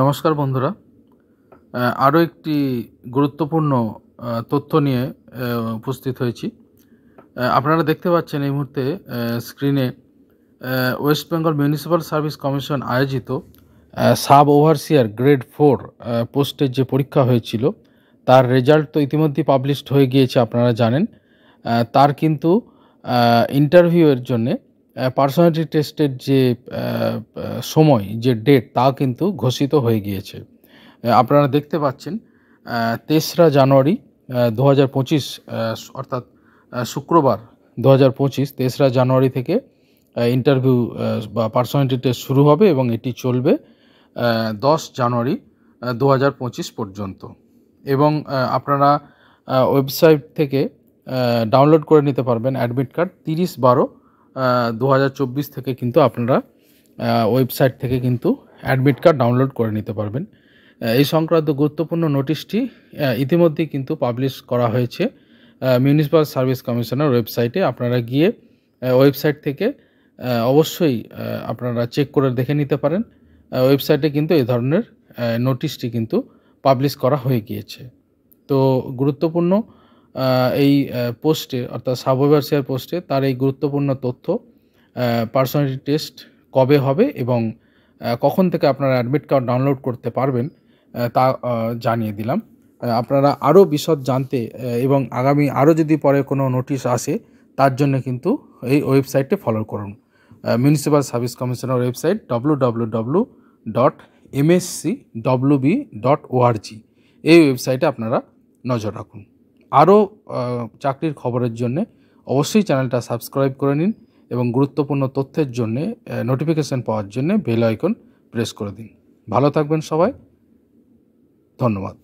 নমস্কার বন্ধুরা, আরও একটি গুরুত্বপূর্ণ তথ্য নিয়ে উপস্থিত হয়েছি। আপনারা দেখতে পাচ্ছেন এই মুহূর্তে স্ক্রিনে West Bengal municipal service commission আয়োজিত সাব ওভারসিয়ার গ্রেড 4 পোস্টের যে পরীক্ষা হয়েছিল তার রেজাল্ট তো ইতিমধ্যেই পাবলিশড হয়ে গিয়েছে, আপনারা জানেন। তার কিন্তু ইন্টারভিউয়ের জন্যে পার্সোনালিটি টেস্টের যে সময়, যে ডেট, তা কিন্তু ঘোষিত হয়ে গিয়েছে। আপনারা দেখতে পাচ্ছেন 3রা জানুয়ারি 2025, অর্থাৎ শুক্রবার 2025, 3রা জানুয়ারি থেকে ইন্টারভিউ বা পার্সোনালিটি টেস্ট শুরু হবে এবং এটি চলবে 10 জানুয়ারি 2025 পর্যন্ত। এবং আপনারা ওয়েবসাইট থেকে ডাউনলোড করে নিতে পারবেন অ্যাডমিট কার্ড। 30/12/2024 থেকে কিন্তু আপনারা ওয়েবসাইট থেকে কিন্তু অ্যাডমিট কার্ড ডাউনলোড করে নিতে পারবেন। এই সংক্রান্ত গুরুত্বপূর্ণ নোটিশটি ইতিমধ্যেই কিন্তু পাবলিশ করা হয়েছে মিউনিসিপ্যাল সার্ভিস কমিশনের ওয়েবসাইটে। আপনারা গিয়ে ওয়েবসাইট থেকে অবশ্যই আপনারা চেক করে দেখে নিতে পারেন। ওয়েবসাইটে কিন্তু এই ধরনের নোটিশটি কিন্তু পাবলিশ করা হয়ে গিয়েছে। তো গুরুত্বপূর্ণ এই পোস্টে, অর্থাৎ সাব ওভারসিয়ার পোস্টে, তার এই গুরুত্বপূর্ণ তথ্য, পার্সোনালিটি টেস্ট কবে হবে এবং কখন থেকে আপনারা অ্যাডমিট কার্ড ডাউনলোড করতে পারবেন তা জানিয়ে দিলাম। আপনারা আরও বিশদ জানতে এবং আগামী আরও যদি পরে কোনো নোটিশ আসে তার জন্য কিন্তু এই ওয়েবসাইটে ফলো করুন। মিউনিসিপ্যাল সার্ভিস কমিশনের ওয়েবসাইট www.mscwb.org, এই ওয়েবসাইটে আপনারা নজর রাখুন। আরও চাকরির খবরের জন্য অবশ্যই চ্যানেলটা সাবস্ক্রাইব করে নিন এবং গুরুত্বপূর্ণ তথ্যের জন্য নোটিফিকেশান পাওয়ার জন্য বেল আইকন প্রেস করে দিন। ভালো থাকবেন সবাই, ধন্যবাদ।